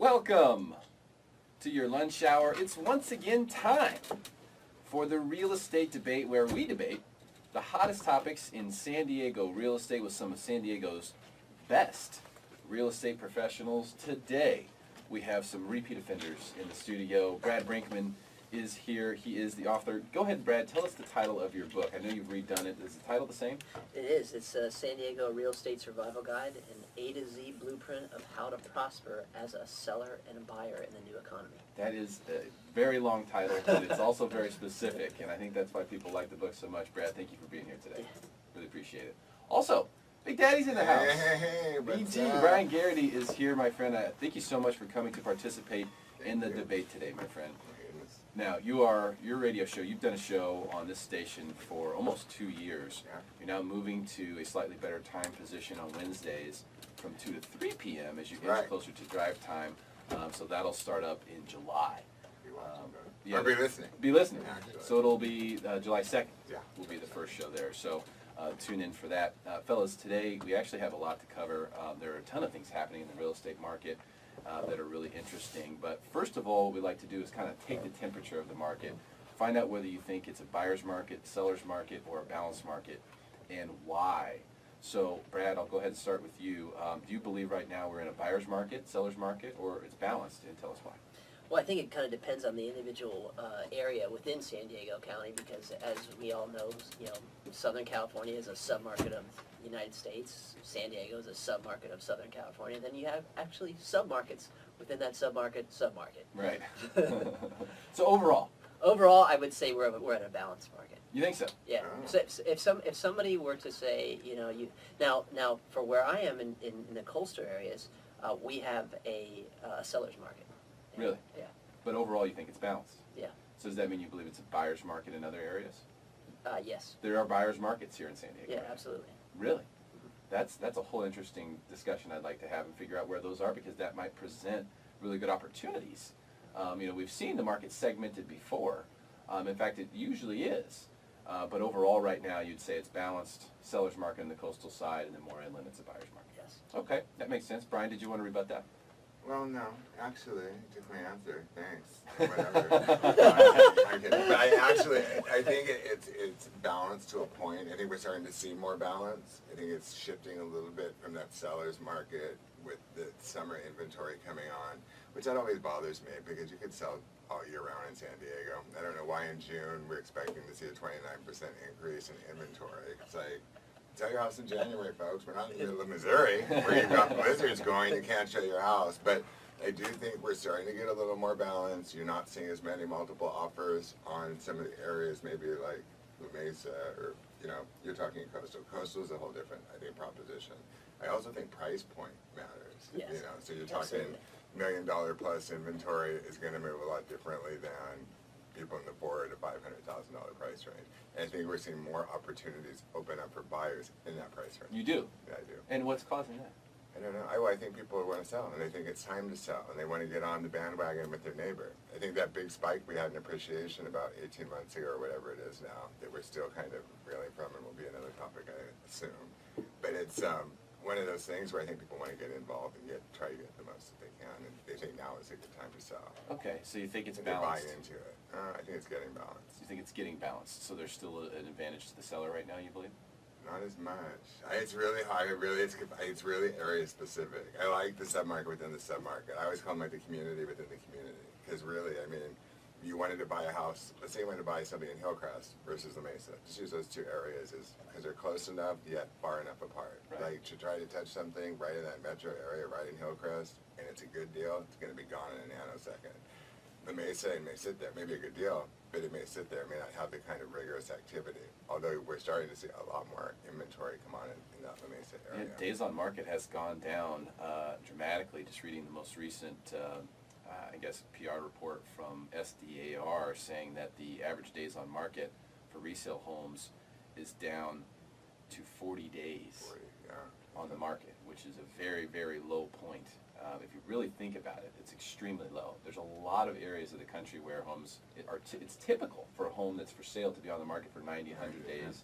Welcome to your lunch hour. It's once again time for the real estate debate, where we debate the hottest topics in San Diego real estate with some of San Diego's best real estate professionals. Today we have some repeat offenders in the studio. Brad Brinkman is here. He is the author. Go ahead, Brad. Tell us the title of your book. I know you've redone it. Is the title the same? It is. It's a San Diego Real Estate Survival Guide, an A to Z blueprint of how to prosper as a seller and a buyer in the new economy. That is a very long title, but it's also very specific, and I think that's why people like the book so much. Brad, thank you for being here today. Really appreciate it. Also, Big Daddy's in the house. Hey, BG, Brian Garrity is here, my friend. Thank you so much for coming to participate in the debate today, my friend. Now, your radio show, you've done a show on this station for almost 2 years. Yeah. You're now moving to a slightly better time position on Wednesdays from 2 to 3 p.m. as you get closer to drive time. So that'll start up in July. Or be listening. Be listening. Yeah, So it'll be July 2nd. Yeah. Will be the first show there. So tune in for that. Fellas, today we actually have a lot to cover. There are a ton of things happening in the real estate market that are really interesting. But first of all, what we like to do is kind of take the temperature of the market, find out whether you think it's a buyer's market, seller's market, or a balanced market, and why. So, Brad, I'll go ahead and start with you. Do you believe right now we're in a buyer's market, seller's market, or it's balanced? And tell us why. Well, I think it kind of depends on the individual area within San Diego County, because as we all know, Southern California is a submarket of the United States. San Diego is a submarket of Southern California. Then you have actually submarkets within that submarket. Right. So overall, I would say we're in a balanced market. you think so? Yeah. So if somebody were to say, now for where I am in the coastal areas, we have a seller's market. Really? Yeah. But overall, you think it's balanced? Yeah. So does that mean you believe it's a buyer's market in other areas? Yes. There are buyer's markets here in San Diego. Yeah, right? absolutely. Really? That's a whole interesting discussion I'd like to have and figure out where those are, because that might present really good opportunities. We've seen the market segmented before. In fact, it usually is. But overall, right now, you'd say it's balanced, seller's market on the coastal side, and then more inland, it's a buyer's market. Yes. Okay, that makes sense. Brian, did you want to rebut that? Well, no, actually, I took my answer. Thanks. Whatever. I'm kidding. But I think it's balanced to a point. I think we're starting to see more balance. I think it's shifting a little bit from that seller's market with the summer inventory coming on, which that always bothers me, because you could sell all year round in San Diego. I don't know why in June we're expecting to see a 29% increase in inventory. It's like, sell your house in January, folks. We're not in the middle of Missouri where you've got blizzards going, you can't show your house. But I do think we're starting to get a little more balance. You're not seeing as many multiple offers on some of the areas, maybe like La Mesa, or, you're talking coastal. Coastal is a whole different, I think, proposition. I also think price point matters. Yes. So you're talking Absolutely. $1 million plus inventory is going to move a lot differently than people in the $400,000 to $500,000 price range. And I think we're seeing more opportunities open up for buyers in that price range. You do? Yeah, I do. And what's causing that? I don't know. I think people want to sell, and they think it's time to sell, and they want to get on the bandwagon with their neighbor. I think that big spike we had in appreciation about 18 months ago, or whatever it is now, that we're still kind of reeling from, and will be another topic, I assume. But it's one of those things where I think people want to get involved and try to get the most that they can, and they think now is a good time to sell. Okay, so you think it's And they buy balanced. into it. I think it's getting balanced. You think it's getting balanced, so there's still an advantage to the seller right now, you believe? Not as much. It's really hard. It's really area specific. I like the submarket within the submarket. I always call them like the community within the community. Because really, you wanted to buy a house. Let's say you wanted to buy something in Hillcrest versus La Mesa. Just use those two areas because they're close enough yet far enough apart. Right. Like to try to touch something right in that metro area, right in Hillcrest, and it's a good deal. It's going to be gone in a nanosecond. La Mesa, it may sit there, maybe a good deal, but it may sit there, it may not have the kind of rigorous activity. Although we're starting to see a lot more inventory come on in that La Mesa area. Yeah, days on market has gone down dramatically. Just reading the most recent, PR report from SDAR saying that the average days on market for resale homes is down to 40 days 40, yeah. on the market, which is a very, very low point. If you really think about it, it's extremely low. There's a lot of areas of the country where homes it's typical for a home that's for sale to be on the market for 90, 100 days,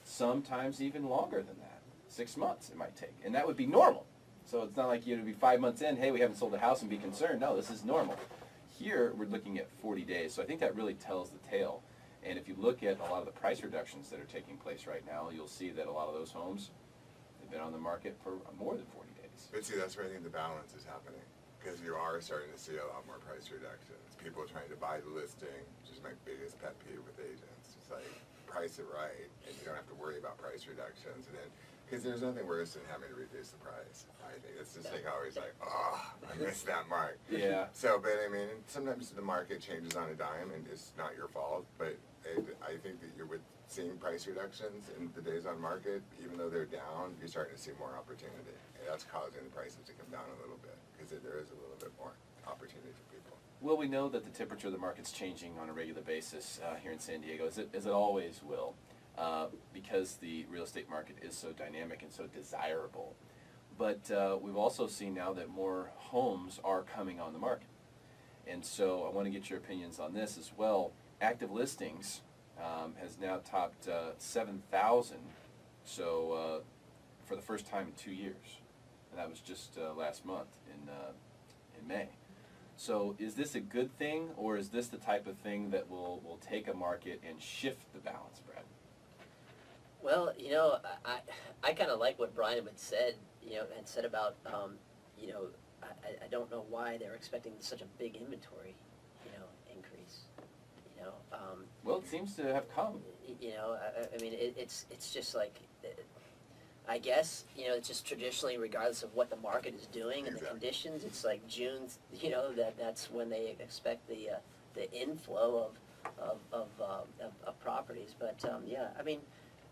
sometimes even longer than that. 6 months it might take, and that would be normal. So it's not like you'd be 5 months in, hey, we haven't sold a house and be concerned. No, this is normal. Here, we're looking at 40 days. So I think that really tells the tale. And if you look at a lot of the price reductions that are taking place right now, you'll see that a lot of those homes, they've been on the market for more than 40 days. But see, that's where I think the balance is happening, because you are starting to see a lot more price reductions. People trying to buy the listing, which is my biggest pet peeve with agents. It's like, price it right, and you don't have to worry about price reductions. And then, because there's nothing worse than having to reduce the price. I think it's just like always like, oh, I missed that mark. Yeah. So, but I mean, sometimes the market changes on a dime, and it's not your fault. But I think that you're with seeing price reductions in the days on market, even though they're down, you're starting to see more opportunity, and that's causing the prices to come down a little bit, because there is a little bit more opportunity for people. Well, we know that the temperature of the market's changing on a regular basis here in San Diego, as it always will, because the real estate market is so dynamic and so desirable. But we've also seen now that more homes are coming on the market. And so I want to get your opinions on this as well. Active listings has now topped 7,000, so for the first time in 2 years. And that was just last month in May. So is this a good thing, or is this the type of thing that will take a market and shift the balance, Brad? Well, I kind of like what Brian had said, had said about, I don't know why they're expecting such a big inventory, increase, Well, it seems to have come. I mean, it's just like, I guess, it's just traditionally, regardless of what the market is doing and the Exactly. conditions, it's like June, that's when they expect the inflow of properties. But, yeah, I mean,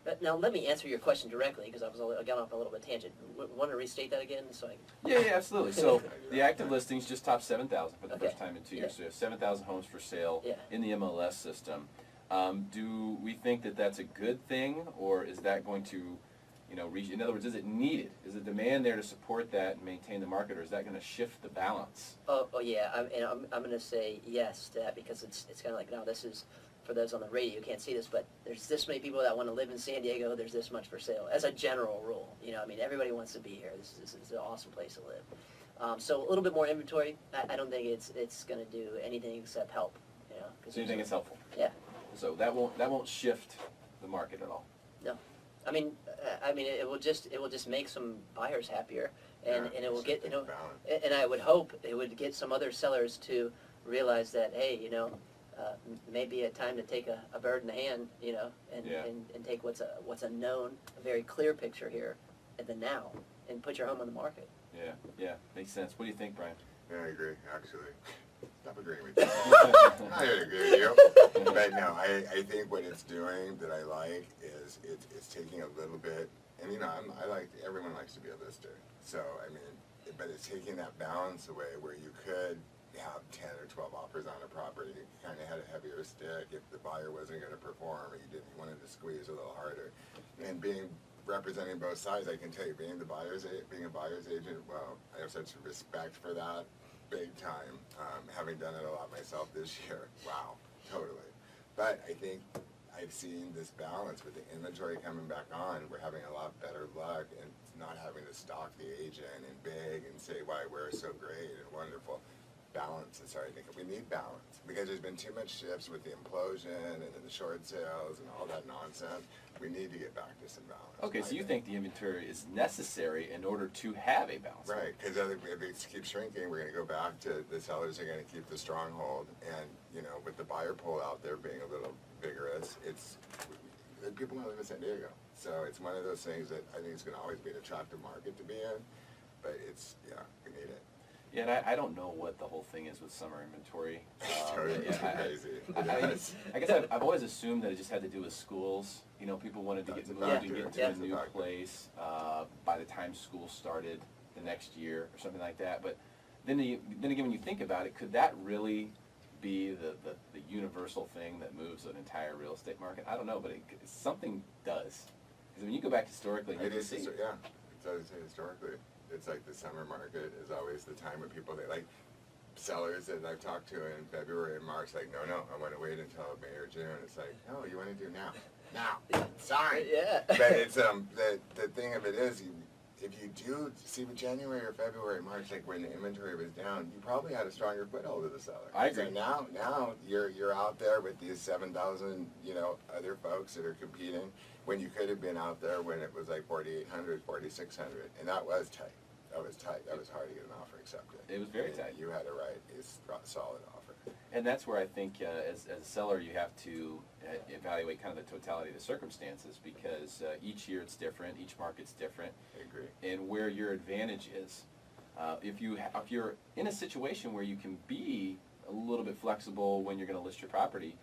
but now let me answer your question directly, because I got off a little bit tangent. Want to restate that again? So Yeah, absolutely. So the active listings just topped 7,000 for the Okay. first time in 2 years. Yeah. So you have 7,000 homes for sale Yeah. in the MLS system. Do we think that that's a good thing, or is that going to, reach? In other words, is it needed? Is the demand there to support that and maintain the market, or is that going to shift the balance? Oh yeah, I'm going to say yes to that, because it's kind of like, now this is, for those on the radio, you can't see this, but there's this many people that want to live in San Diego, there's this much for sale, as a general rule. I mean, everybody wants to be here. This is an awesome place to live. So a little bit more inventory, I don't think it's going to do anything except help. 'Cause So you think it's helpful? Yeah. So that won't shift the market at all. No, I mean, it will just make some buyers happier, and Yeah, it will get, balance. and I would hope it would get some other sellers to realize that, hey, maybe a time to take a bird in the hand, and Yeah. and take what's a known, a very clear picture here, at the now, and put your home on the market. Yeah, makes sense. What do you think, Brian? Yeah, I agree, actually. Stop agreeing with you. I agree with you. But no, I think what it's doing that I like is it's taking a little bit, and everyone likes to be a lister. So, I mean, but it's taking that balance away where you could have 10 or 12 offers on a property. You kind of had a heavier stick if the buyer wasn't going to perform, or you wanted to squeeze a little harder. And representing both sides, I can tell you, being a buyer's agent, well, I have such respect for that, big time. Having done it a lot myself this year, wow, totally. But I think I've seen this balance with the inventory coming back on. We're having a lot better luck, and not having to stalk the agent and beg and say why we're so great and wonderful. Balance is starting to think we need balance, because there's been too much shifts with the implosion and then the short sales and all that nonsense. We need to get back to some balance. Okay, so you think the inventory is necessary in order to have a balance? Right, because if it keeps shrinking, we're going to go back to the sellers are going to keep the stronghold, and with the buyer pool out there being a little vigorous, people want to live in San Diego. So it's one of those things that I think it's going to always be an attractive market to be in, but we need it. Yeah, and I don't know what the whole thing is with summer inventory. Totally Yeah, crazy. I guess I've always assumed that it just had to do with schools. People wanted to get That's a moved and factor. get into Yeah. a new place by the time school started the next year or something like that. But then again, when you think about it, could that really be the universal thing that moves an entire real estate market? I don't know, but something does. Because when you go back historically, you It can is, see. yeah. It's always historically. It's like the summer market is always the time when people, they like sellers that I've talked to in February and March, like, no, I want to wait until May or June. It's like, no, you want to do now. Now. Sorry. Yeah. But it's, the thing of it is, if you do see with January or February, March, like when the inventory was down, you probably had a stronger foothold of the seller. I agree. So now you're out there with these 7,000, other folks that are competing when you could have been out there when it was like 4,800, 4,600, and that was tight. That was tight. That was hard to get an offer accepted. It was very And tight. You had to write a solid offer. And that's where I think as a seller you have to evaluate kind of the totality of the circumstances, because each year it's different, each market's different, I agree. and where your advantage is. If you're in a situation where you can be a little bit flexible when you're going to list your property,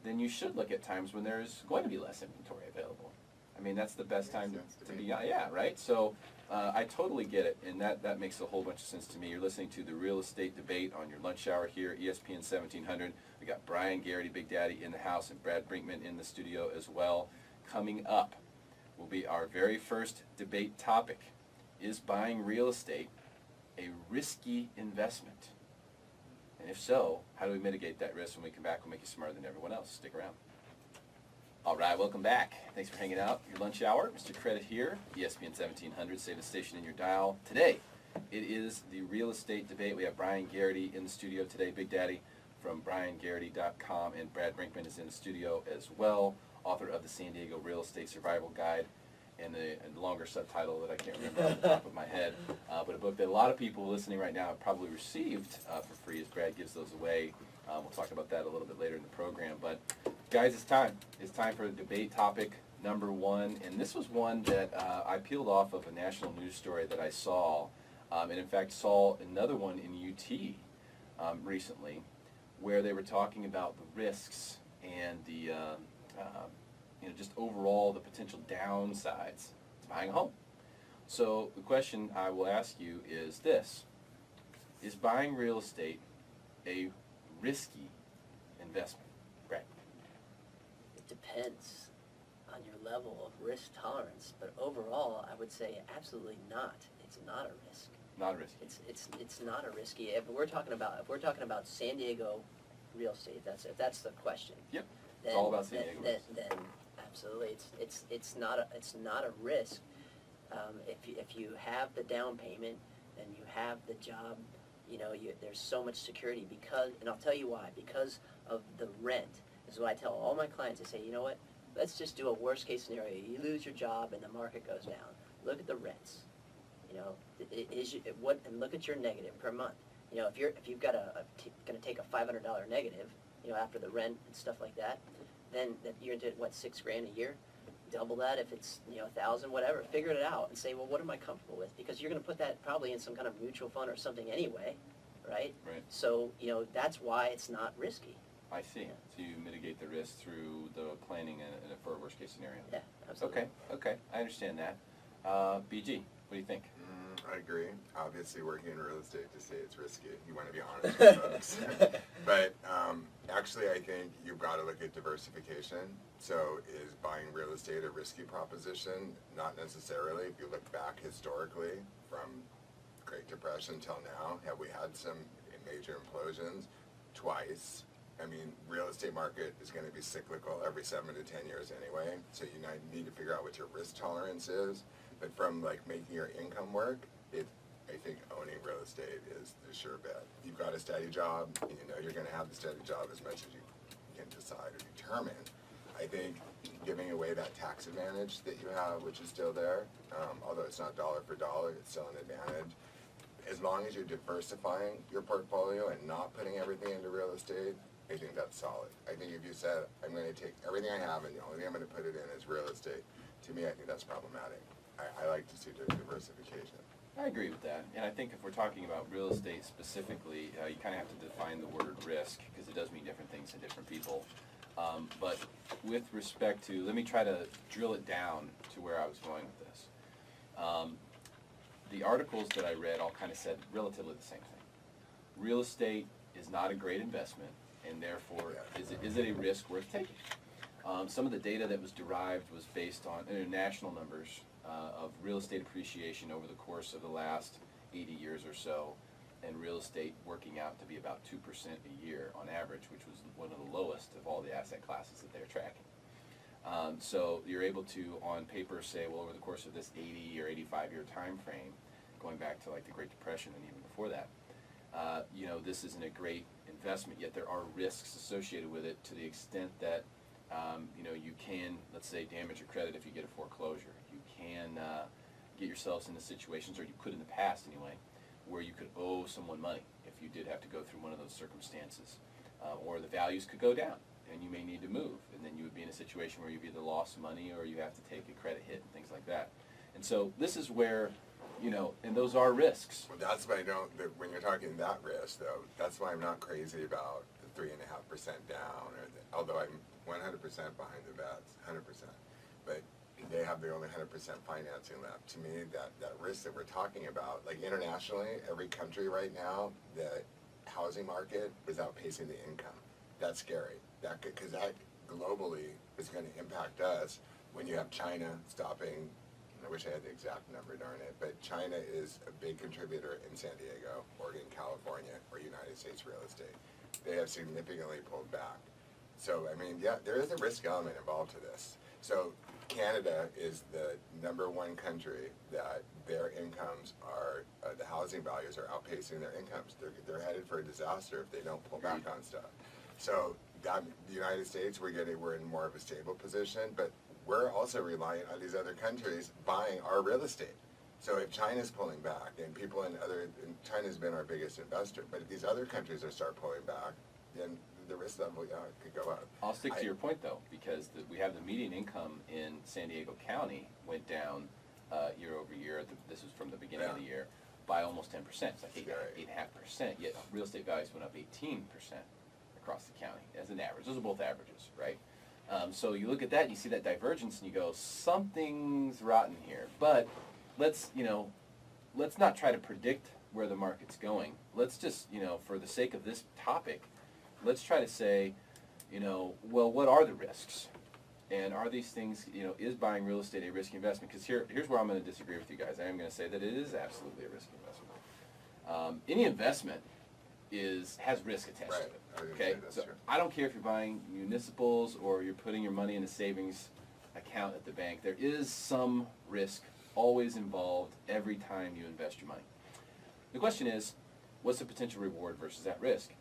then you should look at times when there's going to be less inventory available. I mean, that's the best time Makes sense to to be, me. yeah, right? So I totally get it, and that makes a whole bunch of sense to me. You're listening to the real estate debate on your lunch hour here, ESPN 1700. We got Brian Garrity, Big Daddy, in the house, and Brad Brinkman in the studio as well. Coming up will be our very first debate topic. Is buying real estate a risky investment? And if so, how do we mitigate that risk? When we come back, we'll make you smarter than everyone else. Stick around. All right, welcome back. Thanks for hanging out. Your lunch hour, Mr. Credit here, ESPN 1700. Save a station in your dial. Today, it is the real estate debate. We have Brian Garrity in the studio today, Big Daddy from BrianGarrity.com, and Brad Brinkman is in the studio as well, author of the San Diego Real Estate Survival Guide, and the longer subtitle that I can't remember off the top of my head, but a book that a lot of people listening right now have probably received for free as Brad gives those away. We'll talk about that a little bit later in the program. But guys, it's time. It's time for debate topic number one. And this was one that I peeled off of a national news story that I saw, and in fact saw another one in UT recently, where they were talking about the risks and the just overall the potential downsides to buying a home. So the question I will ask you is this: is buying real estate a risky investment? Brad? It depends on your level of risk tolerance, but overall, I would say absolutely not. It's not a risk. Not risky. It's not a risky. If we're talking about San Diego real estate, if that's the question. Yep. Then, It's all about San Diego. Then absolutely, it's not a risk. If you have the down payment and you have the job, there's so much security and I'll tell you why. Because of the rent is what I tell all my clients. I say, you know what? Let's just do a worst case scenario. You lose your job and the market goes down. Look at the rents. And look at your negative per month. If you've got going to take a $500 negative, after the rent and stuff like that, then you're into $6,000 a year. Double that if it's $1,000, whatever. Figure it out and say, well, what am I comfortable with? Because you're going to put that probably in some kind of mutual fund or something anyway, right? Right. So that's why it's not risky. I see. So you mitigate the risk through the planning for a worst case scenario. Yeah, absolutely. Okay. I understand that. BG, what do you think? I agree. Obviously, working in real estate, to say it's risky, you want to be honest with folks. But actually, I think you've got to look at diversification. So is buying real estate a risky proposition? Not necessarily. If you look back historically from Great Depression till now, have we had some major implosions? Twice. I mean, real estate market is going to be cyclical every 7 to 10 years anyway. So you need to figure out what your risk tolerance is. But from making your income work, I think owning real estate is the sure bet. You've got a steady job, and you're going to have the steady job as much as you can decide or determine. I think giving away that tax advantage that you have, which is still there, although it's not dollar for dollar, it's still an advantage. As long as you're diversifying your portfolio and not putting everything into real estate, I think that's solid. I think if you said, I'm going to take everything I have and the only thing I'm going to put it in is real estate, to me, I think that's problematic. I like to see diversification. I agree with that. And I think if we're talking about real estate specifically, you kind of have to define the word risk, because it does mean different things to different people. But with respect to, let me try to drill it down to where I was going with this. The articles that I read all kind of said relatively the same thing. Real estate is not a great investment, and therefore, is it a risk worth taking? Some of the data that was derived was based on international numbers of real estate appreciation over the course of the last 80 years or so, and real estate working out to be about 2% a year on average, which was one of the lowest of all the asset classes that they're tracking. So you're able to, on paper, say, well, over the course of this 80 or 85-year time frame, going back to like the Great Depression and even before that, this isn't a great investment, yet there are risks associated with it to the extent that, you can, let's say, damage your credit if you get a foreclosure. You can get yourselves into situations, or you could in the past anyway, where you could owe someone money if you did have to go through one of those circumstances. Or the values could go down, and you may need to move, and then you would be in a situation where you've either lost money or you have to take a credit hit and things like that. And so this is where, and those are risks. Well, that's why when you're talking that risk, though, that's why I'm not crazy about the 3.5% down, although I'm 100% behind the bets, 100%. But they have the only 100% financing left. To me, that risk that we're talking about, like internationally, every country right now, the housing market is outpacing the income. That's scary. Because that globally is going to impact us when you have China stopping. I wish I had the exact number, darn it, but China is a big contributor in San Diego, Oregon, California, or United States real estate. They have significantly pulled back. So, I mean, yeah, there is a risk element involved to this. So, Canada is the #1 country that their incomes are, the housing values are outpacing their incomes. They're headed for a disaster if they don't pull back on stuff. So, the United States, we're in more of a stable position, but we're also reliant on these other countries buying our real estate. So if China's pulling back, and China's been our biggest investor, but if these other countries start pulling back, then the risk level could go up. I'll stick to your point, though, because we have the median income in San Diego County went down year over year. This was from the beginning of the year by almost 10%. It's like 8.5%. Yet real estate values went up 18% across the county as an average. Those are both averages, right? So you look at that, and you see that divergence, and you go, something's rotten here. But let's not try to predict where the market's going. Let's just, for the sake of this topic, let's try to say, well, what are the risks? And are these things, is buying real estate a risky investment? Because here's where I'm going to disagree with you guys. I am going to say that it is absolutely a risky investment. Any investment has risk attached to it. Okay, so I don't care if you're buying municipals or you're putting your money in a savings account at the bank. There is some risk always involved every time you invest your money. The question is, what's the potential reward versus that risk?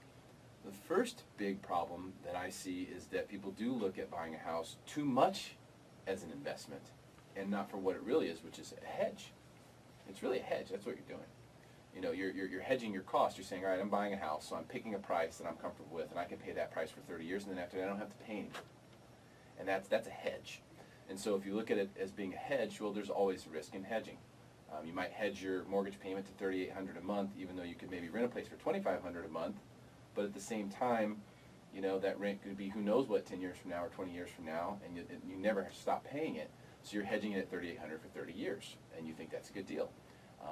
The first big problem that I see is that people do look at buying a house too much as an investment and not for what it really is, which is a hedge. It's really a hedge. That's what you're doing. You're hedging your cost. You're saying, all right, I'm buying a house, so I'm picking a price that I'm comfortable with, and I can pay that price for 30 years, and then after that I don't have to pay anything. And that's a hedge. And so if you look at it as being a hedge, well, there's always risk in hedging. You might hedge your mortgage payment to $3,800 a month, even though you could maybe rent a place for $2,500 a month. But at the same time, that rent could be who knows what 10 years from now or 20 years from now, and you never stop paying it. So you're hedging it at $3,800 for 30 years, and you think that's a good deal.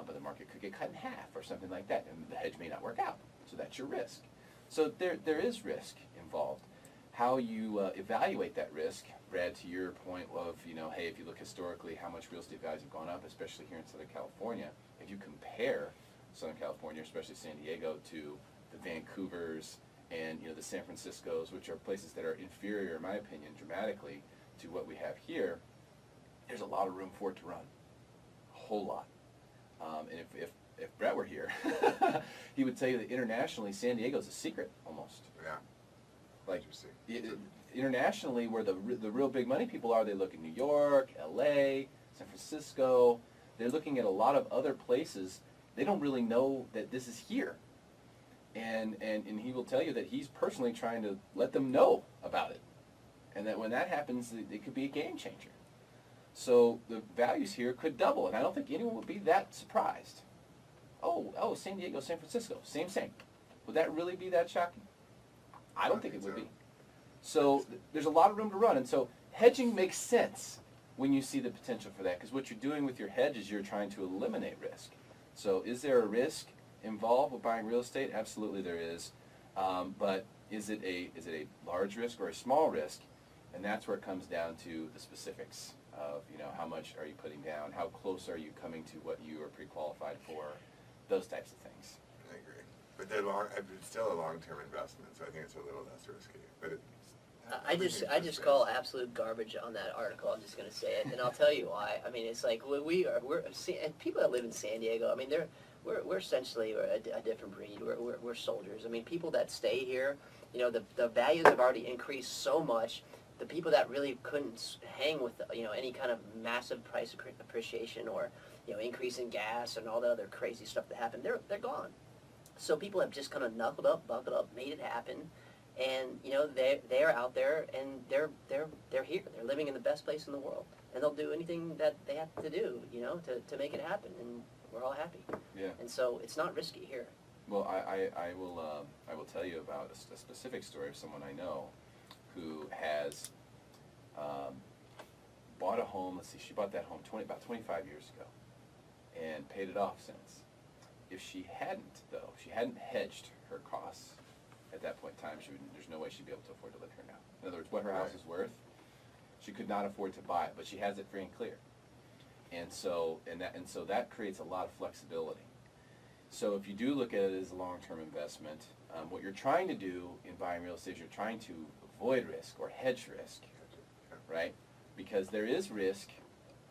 But the market could get cut in half or something like that, and the hedge may not work out. So that's your risk. So there is risk involved. How you evaluate that risk, Brad, to your point of, hey, if you look historically how much real estate values have gone up, especially here in Southern California, if you compare Southern California, especially San Diego, to the Vancouvers and the San Franciscos, which are places that are inferior, in my opinion, dramatically to what we have here, there's a lot of room for it to run. A whole lot. And if Brett were here, he would tell you that internationally, San Diego's a secret, almost. Yeah. Like, internationally, where the real big money people are, they look in New York, L.A., San Francisco. They're looking at a lot of other places. They don't really know that this is here. And he will tell you that he's personally trying to let them know about it. And that when that happens, it could be a game changer. So the values here could double, and I don't think anyone would be that surprised. Oh, San Diego, San Francisco, same. Would that really be that shocking? I don't think it would be. So there's a lot of room to run, and so hedging makes sense when you see the potential for that, because what you're doing with your hedge is you're trying to eliminate risk. So is there a risk involved with buying real estate? Absolutely there is. But is it a large risk or a small risk? And that's where it comes down to the specifics of, how much are you putting down, how close are you coming to what you are pre-qualified for, those types of things. I agree. But it's still a long-term investment, so I think it's a little less risky. But I just call absolute garbage on that article. I'm just gonna say it, and I'll tell you why. I mean, it's like and people that live in San Diego. I mean, we're essentially a different breed. We're soldiers. I mean, people that stay here, you know, the values have already increased so much. The people that really couldn't hang with, you know, any kind of massive price appreciation or, you know, increase in gas and all the other crazy stuff that happened, they're gone. So people have just kind of buckled up, made it happen. And you know they're out there and they're here. They're living in the best place in the world, and they'll do anything that they have to do, you know, to make it happen. And we're all happy. Yeah. And so it's not risky here. Well, I will tell you about a specific story of someone I know who has bought a home. Let's see, she bought that home about 25 years ago, and paid it off since. If she hadn't, though, if she hadn't hedged her costs at that point in time, there's no way she'd be able to afford to live here now. In other words, what her house is worth, she could not afford to buy it, but she has it free and clear. And so that creates a lot of flexibility. So if you do look at it as a long-term investment, what you're trying to do in buying real estate is you're trying to avoid risk or hedge risk, right? Because there is risk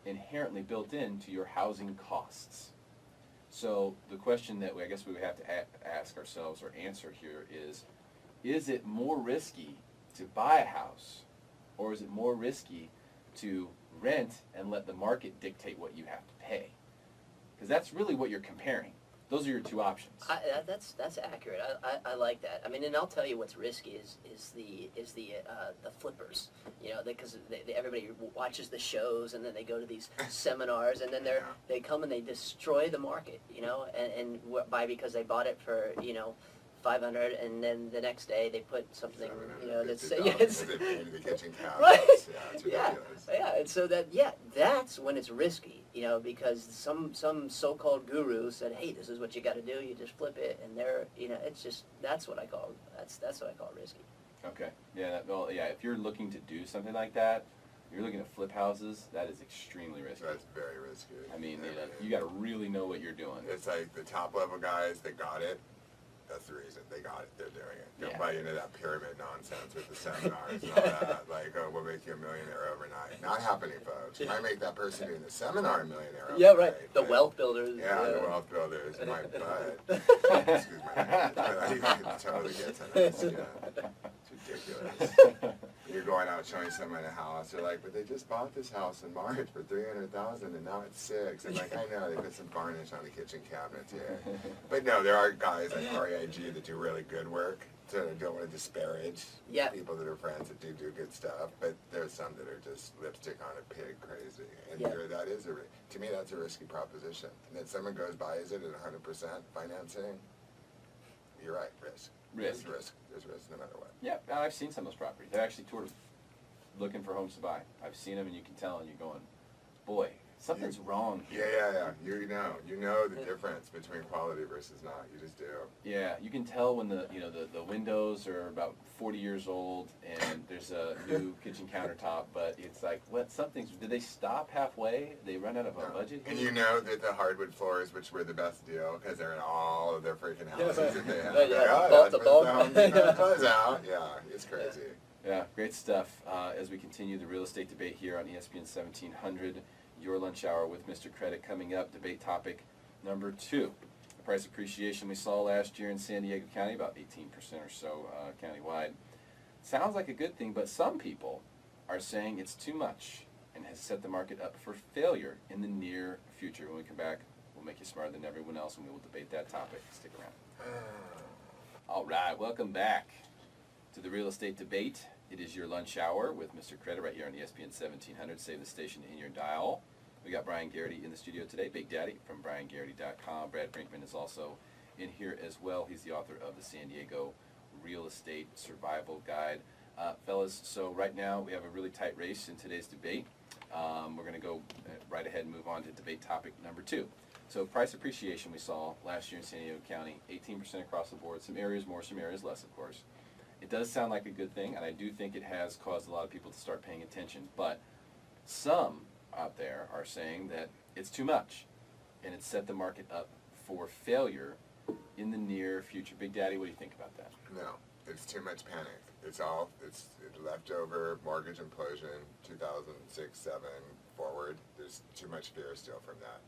inherently built into your housing costs. So the question that I guess we would have to ask ourselves or answer here is it more risky to buy a house, or is it more risky to rent and let the market dictate what you have to pay? Because that's really what you're comparing. Those are your two options. That's accurate. I like that. I mean, and I'll tell you what's risky is the flippers. You know, because everybody watches the shows and then they go to these seminars and then they come and they destroy the market. You know, because they bought it for, you know, 500, and then the next day they put something, you know, that's they painted the kitchen cabinets. Right. Yeah, it's ridiculous. Yeah, and so that's when it's risky, you know, because some so-called guru said, hey, this is what you got to do. You just flip it, and you know, it's just that's what I call risky. Okay. Yeah. Well, yeah. If you're looking to do something like that, you're looking to flip houses. That is extremely risky. That's very risky. I mean, you got to really know what you're doing. It's like the top level guys that got it. That's the reason they got it. They're doing it. Don't buy into that pyramid nonsense with the seminars and all that. Like, oh, we'll make you a millionaire overnight. Not happening, folks. You might make that person doing the seminar a millionaire overnight. Yeah, right. The wealth builders. Yeah, the wealth builders. My butt. Excuse my language, but I can totally get to this. Yeah. It's ridiculous. You're going out showing someone a house. They're like, but they just bought this house in March for $300,000 and now it's $600,000. I'm like, I know, they put some varnish on the kitchen cabinets here. But no, there are guys like REIG that do really good work. So I don't want to disparage people that are friends that do good stuff, but there's some that are just lipstick on a pig crazy. And that is to me, that's a risky proposition. And then someone goes buys it at 100% financing, you're right, risk. There's risk no matter what. Yeah, I've seen some of those properties. They're actually sort of looking for homes to buy. I've seen them, and you can tell, and you're going, boy, something's wrong here. Yeah. You know the difference between quality versus not. You just do. Yeah, you can tell when the windows are about 40 years old, and there's a new kitchen countertop, but it's like, did they stop halfway? They run out of a budget? And you know that the hardwood floors, which were the best deal, because they're in all of their freaking houses that they have. Yeah, it's crazy. Yeah, great stuff. As we continue the real estate debate here on ESPN 1700, your lunch hour with Mr. Credit coming up. Debate topic number 2. The price appreciation we saw last year in San Diego County, about 18% or so countywide. Sounds like a good thing, but some people are saying it's too much and has set the market up for failure in the near future. When we come back, we'll make you smarter than everyone else, and we will debate that topic. Stick around. All right, welcome back to the real estate debate. It is your lunch hour with Mr. Credit right here on ESPN 1700. Save the station in your dial. We got Brian Garrity in the studio today, Big Daddy from BrianGarrity.com. Brad Brinkman is also in here as well. He's the author of the San Diego Real Estate Survival Guide. Fellas, so right now we have a really tight race in today's debate. We're going to go right ahead and move on to debate topic number 2. So price appreciation we saw last year in San Diego County, 18% across the board. Some areas more, some areas less, of course. It does sound like a good thing, and I do think it has caused a lot of people to start paying attention. But some out there are saying that it's too much, and it's set the market up for failure in the near future. Big Daddy, what do you think about that? No, It's too much panic. It's leftover mortgage implosion, 2006, 7 forward. There's too much fear still from that.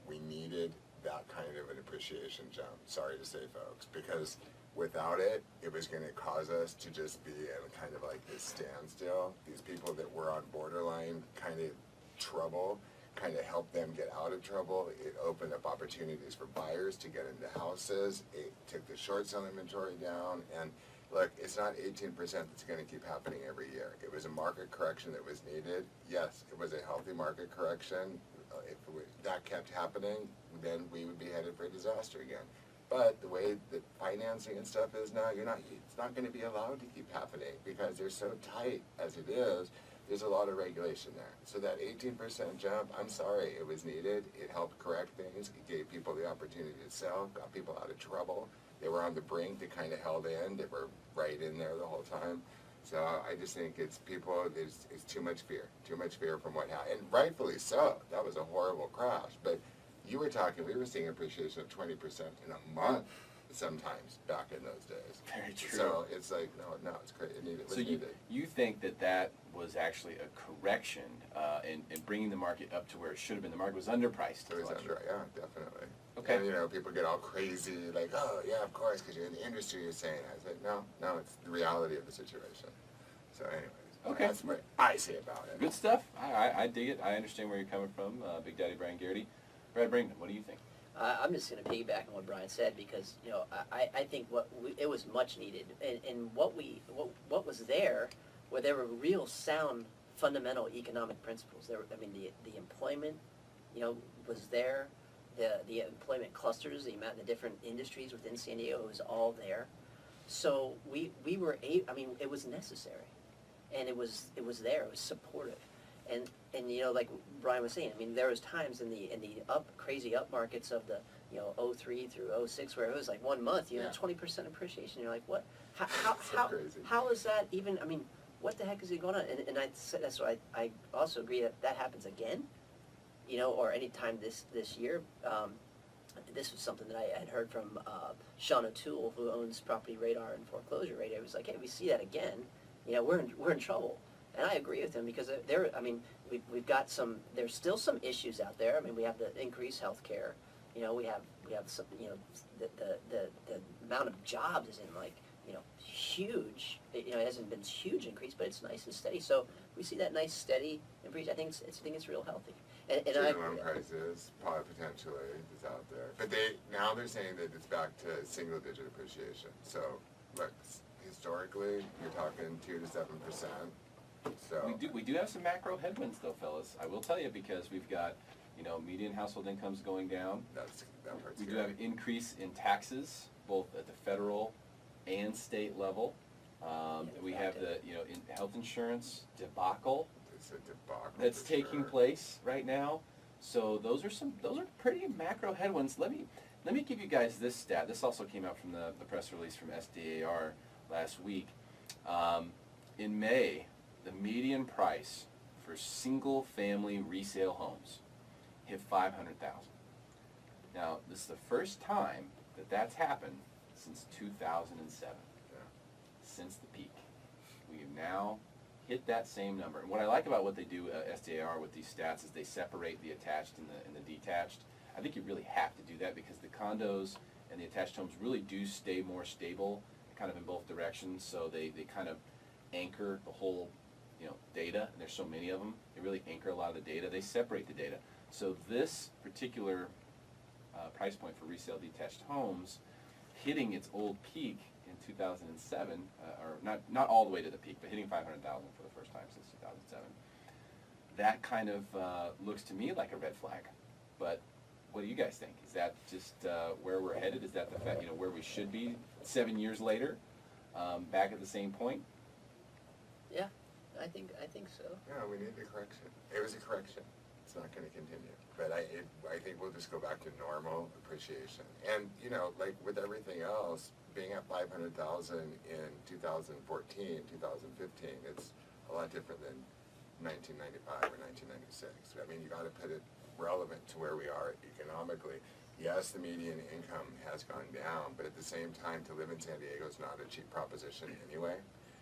We needed that kind of an appreciation jump, sorry to say, folks, because without it, it was going to cause us to just be in kind of like this standstill. These people that were on borderline kind of trouble, kind of helped them get out of trouble. It opened up opportunities for buyers to get into houses. It took the short sale inventory down. And look, it's not 18% that's going to keep happening every year. It was a market correction that was needed. Yes, it was a healthy market correction. If that kept happening, then we would be headed for a disaster again. But the way that financing and stuff is now, it's not going to be allowed to keep happening because they're so tight as it is. There's a lot of regulation there. So that 18% jump, I'm sorry, it was needed. It helped correct things. It gave people the opportunity to sell, got people out of trouble. They were on the brink, they kind of held in, they were right in there the whole time. So I just think it's too much fear from what happened. And rightfully so. That was a horrible crash. But we were seeing appreciation of 20% in a month sometimes back in those days. Very true. So it's like, no, it's great. It was needed. You think that was actually a correction in bringing the market up to where it should have been? The market was underpriced. It was yeah, definitely. Okay. And people get all crazy, like, oh yeah, of course, because you're in the industry. You're saying, I said, no, it's the reality of the situation. So, anyways, okay, that's what I say about it. Good stuff. I dig it. I understand where you're coming from, Big Daddy Brian Garrity. Brad Brinkman, what do you think? I'm just going to piggyback on what Brian said because I think it was much needed, and what was there were real sound fundamental economic principles. The employment, was there, the employment clusters, the amount of the different industries within San Diego was all there. So we were it was necessary, and it was there. It was supportive. And like Brian was saying, there was times in the crazy up markets of the 03 through 06 where it was like 1 month 20% appreciation. You're like, what? How is that even? What the heck is going on? And I said that's why I also agree that happens again, or any time this year. This was something that I had heard from Sean O'Toole, who owns Property Radar and Foreclosure Radar. It was like, hey, we see that again, we're in trouble. And I agree with him because we've got there's still some issues out there. We have the increased health care. We have some, the amount of jobs isn't huge. It hasn't been huge increase, but it's nice and steady. So we see that nice steady increase. I think it's real healthy. And Loan prices potentially is out there, but they're saying that it's back to single digit appreciation. So look, historically, you're talking 2 to 7%. So We do have some macro headwinds though, fellas. I will tell you, because we've got, median household incomes going down. that part's We good. do have an increase in taxes, both at the federal and state level. We have the, in health insurance debacle It's a debacle. that's for taking sure. place right now. So those are pretty macro headwinds. Let me give you guys this stat. This also came out from the press release from SDAR last week. In May, the median price for single-family resale homes hit $500,000. Now, this is the first time that's happened since 2007. Yeah. Since the peak, we have now hit that same number. And what I like about what they do, SDAR, with these stats is they separate the attached and the detached. I think you really have to do that because the condos and the attached homes really do stay more stable, kind of in both directions. So they kind of anchor the whole data, and there's so many of them. They really anchor a lot of the data. They separate the data. So this particular price point for resale detached homes hitting its old peak in 2007, or not all the way to the peak, but hitting 500,000 for the first time since 2007. That kind of looks to me like a red flag. But what do you guys think? Is that just where we're headed? Is that the fact, where we should be 7 years later, back at the same point? Yeah, I think so. Yeah, we need the correction. It was a correction. It's not going to continue. But I think we'll just go back to normal appreciation. And, like with everything else, being at 500,000 in 2014, 2015, it's a lot different than 1995 or 1996. You got to put it relevant to where we are economically. yes, the median income has gone down, but at the same time, to live in San Diego is not a cheap proposition anyway.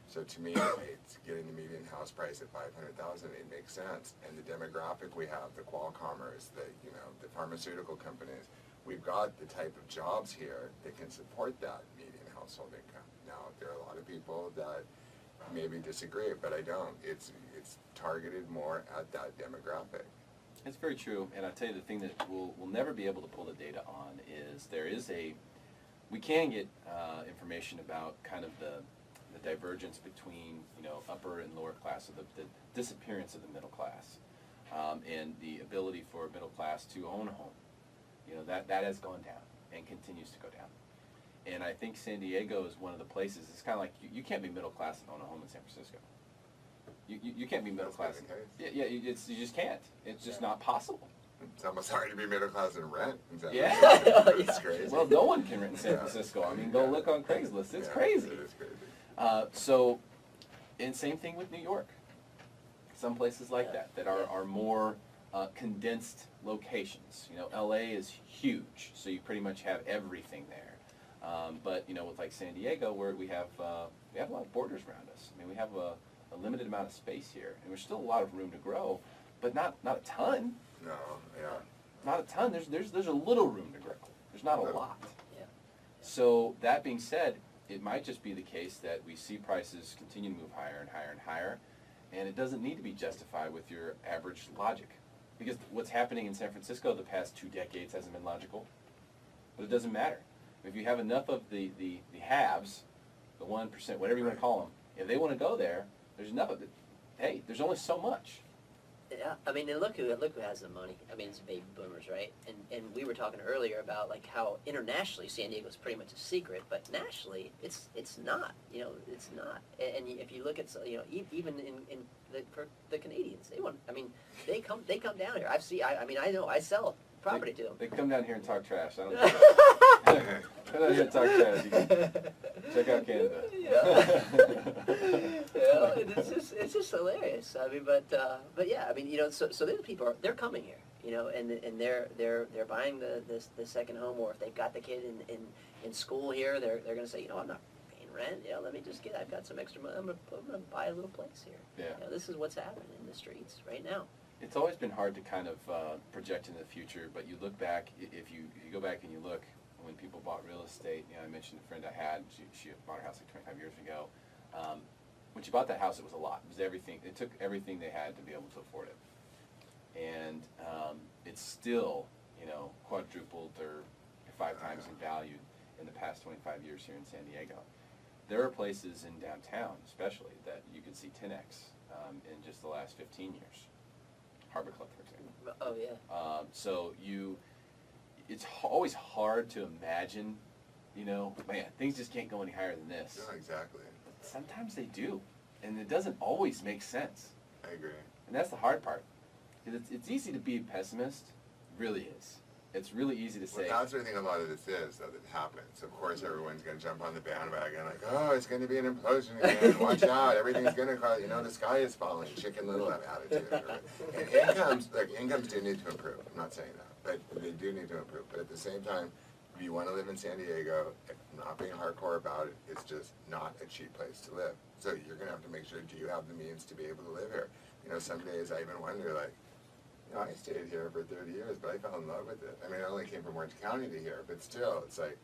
So to me, it's getting the median house price at $500,000, it makes sense. And the demographic we have, the Qualcommers, the pharmaceutical companies, we've got the type of jobs here that can support that median household income. Now, there are a lot of people that maybe disagree, but I don't. It's targeted more at that demographic. It's very true, and I'll tell you the thing that we'll never be able to pull the data on is we can get information about kind of the divergence between, upper and lower class, so the disappearance of the middle class, and the ability for middle class to own a home. That has gone down and continues to go down. And I think San Diego is one of the places, it's kind of like, you can't be middle class and own a home in San Francisco. You can't be middle class. Yeah, you just can't. It's just not possible. It's almost hard to be middle class and rent in San Yeah. Francisco. It's crazy. Well, no one can rent in San Francisco. I mean, go look on Craigslist. It's crazy. It is crazy. And same thing with New York. Some places like that are more condensed locations. LA is huge, so you pretty much have everything there. But with like San Diego, where we have a lot of borders around us. I mean, we have a limited amount of space here, and there's still a lot of room to grow, but not a ton. No, yeah. Not a ton. There's a little room to grow. There's not a lot. Yeah. So that being said, it might just be the case that we see prices continue to move higher and higher and higher, and it doesn't need to be justified with your average logic. Because what's happening in San Francisco the past 2 decades hasn't been logical. But it doesn't matter. If you have enough of the haves, the 1%, whatever you want to call them, if they want to go there, there's enough of it. Hey, there's only so much. Yeah, I mean, and look who has the money. I mean, it's baby boomers, right? And we were talking earlier about like how internationally San Diego's pretty much a secret, but nationally it's not. It's not. And if you look at even for the Canadians, they come down here. I know I sell property to them. They come down here and talk trash. I don't know. Come down here and talk trash. You can check out Canada. It's just hilarious. I mean, but yeah, I mean, so there's people they're coming here, and they're buying the second home, or if they've got the kid in school here, they're going to say, I'm not paying rent. Let me just I've got some extra money. I'm gonna buy a little place here. Yeah. This is what's happening in the streets right now. It's always been hard to kind of project into the future, but you look back, if you go back and you look, when people bought real estate, I mentioned a friend I had, she bought her house like 25 years ago. When she bought that house, it was a lot. It was everything. It took everything they had to be able to afford it. And it's still, quadrupled or 5 times in value in the past 25 years here in San Diego. There are places in downtown, especially, that you could see 10x in just the last 15 years. Harbor Club, for example. Oh yeah. So it's always hard to imagine, man, things just can't go any higher than this. No, exactly. Sometimes they do, and it doesn't always make sense. I agree. And that's the hard part. Because it's easy to be a pessimist, it really is. It's really easy to say. Well, that's what I think a lot of this is, though, that happens. Of course, everyone's going to jump on the bandwagon like, oh, it's going to be an implosion again. Watch out. Everything's going to cause, the sky is falling. Chicken Little attitude. Right? And incomes do need to improve. I'm not saying that. But they do need to improve. But at the same time, if you want to live in San Diego, not being hardcore about it, it's just not a cheap place to live. So you're going to have to make sure, do you have the means to be able to live here? Some days I even wonder, like, I stayed here for 30 years, but I fell in love with it. I mean, I only came from Orange County to here, but still, it's like,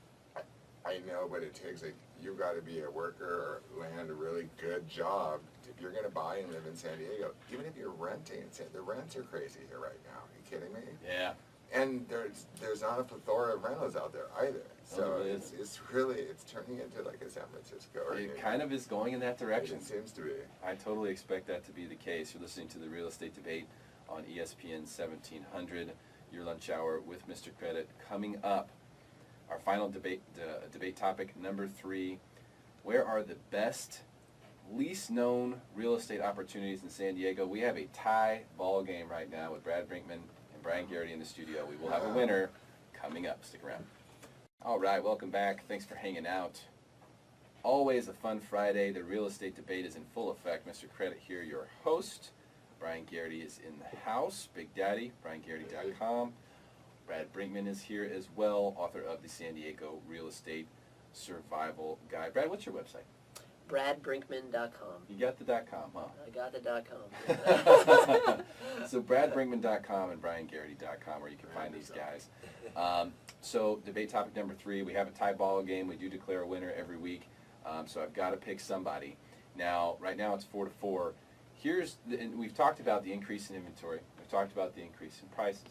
I know what it takes. Like, you've got to be a worker or land a really good job if you're going to buy and live in San Diego. Even if you're renting, the rents are crazy here right now. Are you kidding me? Yeah. And there's not a plethora of rentals out there either. So it's turning into like a San Francisco. It kind of is going in that direction. It seems to be. I totally expect that to be the case. You're listening to the Real Estate Debate on ESPN 1700, your lunch hour with Mr. Credit. Coming up, our final debate topic, number 3, where are the best, least known real estate opportunities in San Diego? We have a tie ball game right now with Brad Brinkman and Brian Garrity in the studio. We will have a winner coming up. Stick around. All right, welcome back. Thanks for hanging out. Always a fun Friday. The Real Estate Debate is in full effect. Mr. Credit here, your host. Brian Garrity is in the house. Big Daddy, BrianGarrity.com. Brad Brinkman is here as well, author of the San Diego Real Estate Survival Guide. Brad, what's your website? BradBrinkman.com. You got the .com, huh? I got the .com. So BradBrinkman.com and BrianGarrity.com, where you can find these guys. So debate topic number 3, we have a tie ball game. We do declare a winner every week. So I've got to pick somebody. Now, right now it's 4-4. And we've talked about the increase in inventory. We've talked about the increase in prices.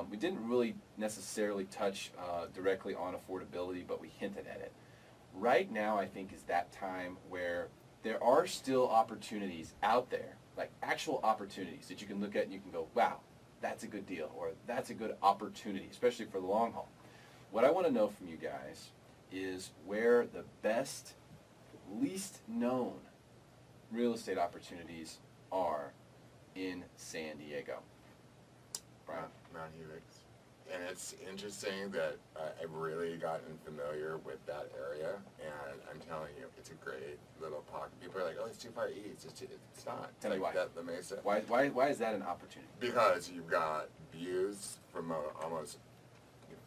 We didn't really necessarily touch directly on affordability, but we hinted at it. Right now, I think, is that time where there are still opportunities out there, like actual opportunities that you can look at and you can go, wow, that's a good deal, or that's a good opportunity, especially for the long haul. What I want to know from you guys is where the best, least known real estate opportunities are in San Diego. Brian? Mount Helix. And it's interesting that I've really gotten familiar with that area, and I'm telling you, it's a great little pocket. People are like, oh, it's too far east. It's not. Tell me why. That, La Mesa. Why is that an opportunity? Because you've got views from almost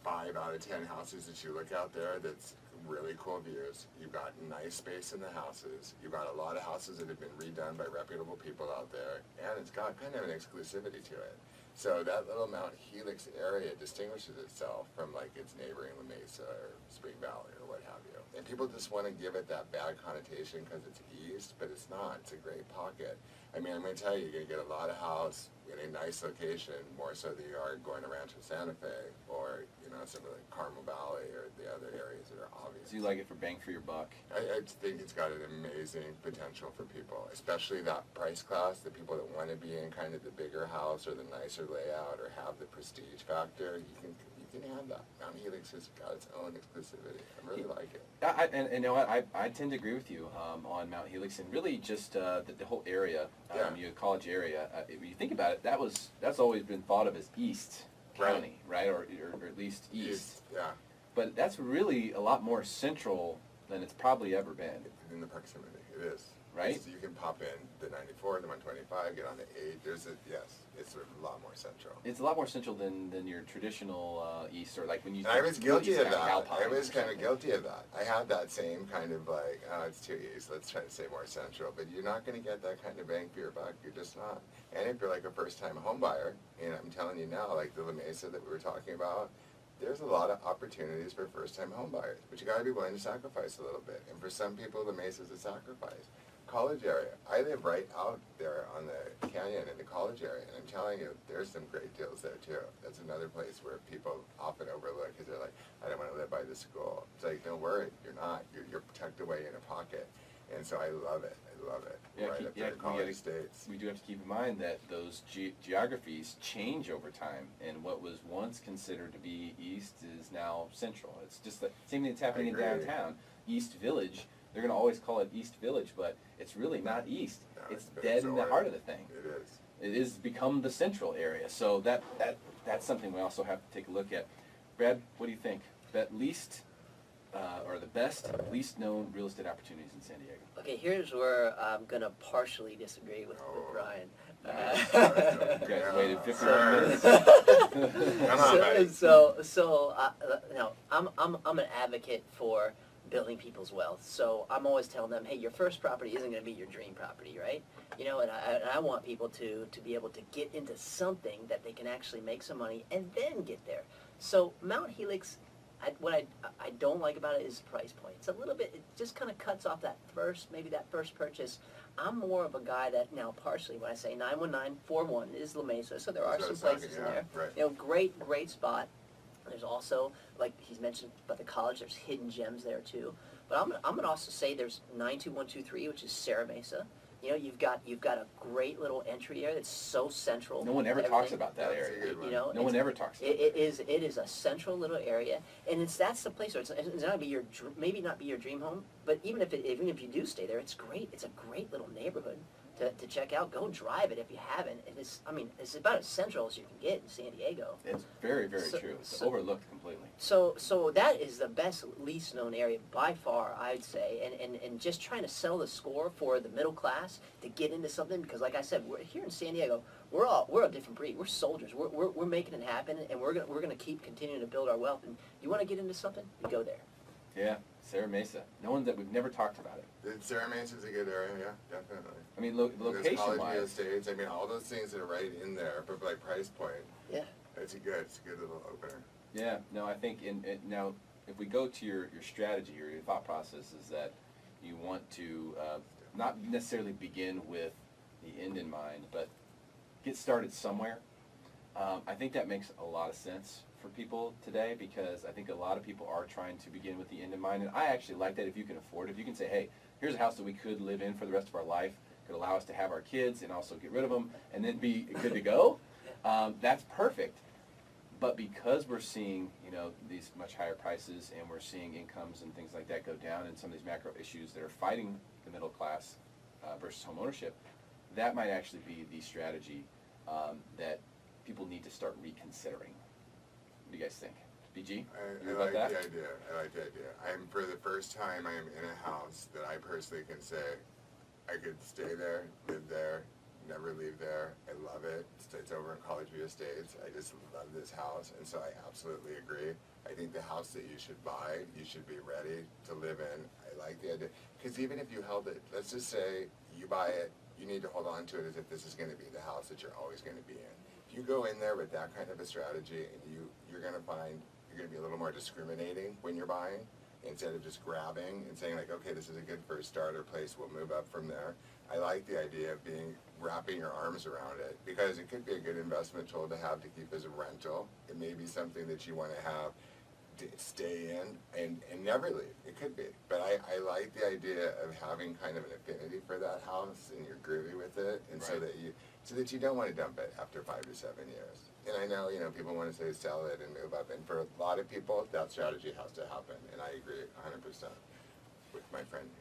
5 out of 10 houses that you look out there that's really cool views. You've got nice space in the houses. You've got a lot of houses that have been redone by reputable people out there, and it's got kind of an exclusivity to it. So that little Mount Helix area distinguishes itself from like its neighboring La Mesa or Spring Valley or what have you. And people just want to give it that bad connotation because it's east, but it's not. It's a great pocket. I mean, I'm going to tell you, you're going to get a lot of house in a nice location, more so than you are going to Rancho Santa Fe or, you know, some of the Carmel Valley or the other areas that are obvious. So you like it for bang for your buck? I think it's got an amazing potential for people, especially that price class, the people that want to be in kind of the bigger house or the nicer layout or have the prestige factor. You can have that. Mount Helix has got its own exclusivity. I really like it. And you know what, I tend to agree with you on Mount Helix, and really just the whole area, Yeah. college area. When you think about it, that's always been thought of as East County, right? Or at least East. Yeah. But that's really a lot more central than it's probably ever been. In the proximity, it is. Right? You can pop in the 94, the 125, get on the 8. It's a lot more central. It's a lot more central than your traditional East, or like when you. And I was guilty East of County, that. Alpine I was or kind of something. guilty of that. I had that same kind of like, oh, it's too east. Let's try to stay more central. But you're not going to get that kind of bang for your buck. You're just not. And if you're like a first-time home buyer, and I'm telling you now, like the La Mesa that we were talking about, there's a lot of opportunities for first-time home buyers. But you got to be willing to sacrifice a little bit. And for some people, La Mesa is a sacrifice. College area. I live right out there on the canyon in the college area, and I'm telling you, there's some great deals there too. That's another place where people often overlook because they're like, I don't want to live by the school. It's like, don't worry, you're not. You're tucked away in a pocket, and so I love it. I love it. Yeah, Right up there in College Estates. We do have to keep in mind that those geographies change over time, and what was once considered to be East is now Central. It's just the same thing that's happening in agree. downtown. East Village, they're going to always call it East Village, but it's really not East. No, It's been dead in the absorbed. heart of the thing. It is. It is become the central area, so that's something we also have to take a look at. Brad, what do you think? Or the best, least known real estate opportunities in San Diego? Okay, here's where I'm gonna partially disagree with Brian. You guys waited 51 Sir. minutes. Come on, buddy. No, I'm an advocate for building people's wealth. So I'm always telling them, hey, your first property isn't going to be your dream property, right? You know, and I want people to be able to get into something that they can actually make some money and then get there. So Mount Helix, what I don't like about it is the price point. It's a little bit, it just kind of cuts off that first purchase. I'm more of a guy that now partially, when I say 91941 is La Mesa, so there are So some it's not- places yeah, in there. right. You know, great spot. There's also, like he's mentioned about the college, there's hidden gems there too. But I'm gonna also say there's 92123, which is Serra Mesa. You know, you've got a great little entry area that's so central. No one ever to talks everything. about that That's a area. good one. You know, No one ever talks about it is a central little area, and that's the place where it's not gonna be maybe not be your dream home, but even if you do stay there, it's great. It's a great little neighborhood. to check out, go and drive it if you haven't. It's about as central as you can get in San Diego. It's very, very So- true. It's so- overlooked completely. So that is the best, least known area by far, I'd say, and just trying to settle the score for the middle class to get into something, because like I said, we're here in San Diego, we're a different breed. We're soldiers. We're making it happen, and we're gonna keep continuing to build our wealth. And you want to get into something, you go there. Yeah, Serra Mesa. No one that we've never talked about it. Serra Mesa's a good area, yeah, definitely. I mean, There's College View location-wise, Estates, I mean, all those things are right in there, but like price point, Yeah. it's a good little opener. yeah. No, I think now if we go to your strategy or your thought process is that you want to not necessarily begin with the end in mind, but get started somewhere. I think that makes a lot of sense for people today, because I think a lot of people are trying to begin with the end in mind, and I actually like that. If you can afford it, if you can say, hey, here's a house that we could live in for the rest of our life, could allow us to have our kids and also get rid of them and then be good to go, that's perfect. But because we're seeing, these much higher prices, and we're seeing incomes and things like that go down, and some of these macro issues that are fighting the middle class versus home ownership, that might actually be the strategy that people need to start reconsidering. What do you guys think? BG? I You about like that? the idea. I like the idea. For the first time, I am in a house that I personally can say, I could stay there, live there, never leave there. I love it. It's over in College View Estates. I just love this house, and so I absolutely agree. I think the house that you should buy, you should be ready to live in. I like the idea, because even if you held it, let's just say you buy it, you need to hold on to it as if this is going to be the house that you're always going to be in. If you go in there with that kind of a strategy, and you're going to find you're going to be a little more discriminating when you're buying, instead of just grabbing and saying like, okay, this is a good first starter place, we'll move up from there. I like the idea of wrapping your arms around it, because it could be a good investment tool to have to keep as a rental. It may be something that you want to have to stay in and never leave. It could be. But I like the idea of having kind of an affinity for that house, and you're groovy with it, and so that you don't want to dump it after 5 to 7 years. And I know, people want to say sell it and move up, and for a lot of people, that strategy has to happen, and I agree 100% with my friend here.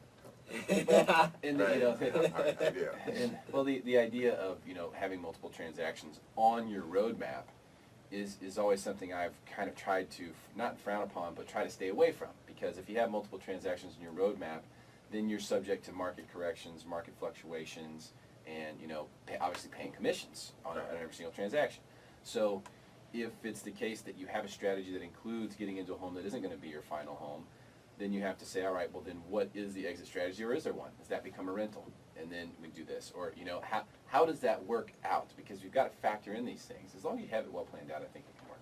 And Right. the, I do. and, well, the idea of having multiple transactions on your roadmap is always something I've kind of tried to not frown upon, but try to stay away from, because if you have multiple transactions in your roadmap, then you're subject to market corrections, market fluctuations, and obviously paying commissions on every single transaction. So if it's the case that you have a strategy that includes getting into a home that isn't going to be your final home, then you have to say, all right, well then what is the exit strategy, or is there one? Does that become a rental? And then we do this. Or, how does that work out? Because you've got to factor in these things. As long as you have it well planned out, I think it can work.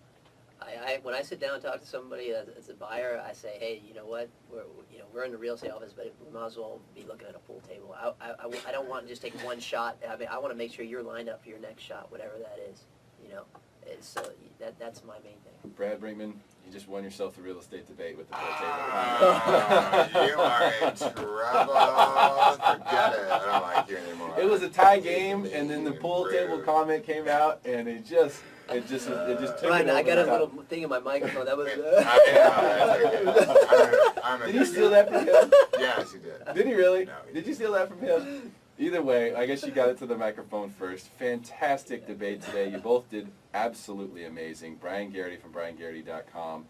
When I sit down and talk to somebody as a buyer, I say, hey, you know what, we're in the real estate office, but we might as well be looking at a pool table. I don't want to just take one shot. I want to make sure you're lined up for your next shot, whatever that is. So that's my main thing. Brad Brinkman, you just won yourself the real estate debate with the pool You are in trouble. Forget it. I don't like you anymore. table. It was a tie game, and then the pool table comment came out, and it just took Right, it over I got the a top. little thing in my microphone. That was. I'm Did you steal that from him? Yes, you did. Did he really? No, he Did you steal that from him? Either way, I guess you got it to the microphone first. Fantastic debate today. You both did absolutely amazing. Brian Garrity from BrianGarrity.com.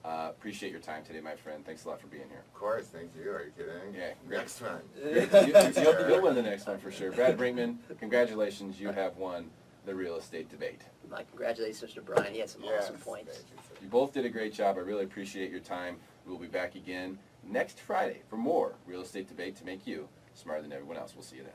Appreciate your time today, my friend. Thanks a lot for being here. Of course, thank you. Are you kidding? Yeah. Next one. You'll win the next one for sure. Brad Brinkman, congratulations. You have won the real estate debate. My congratulations, Mr. Brian. He had some awesome points. Thank you, sir. You both did a great job. I really appreciate your time. We'll be back again next Friday for more real estate debate to make you smarter than everyone else. We'll see you then.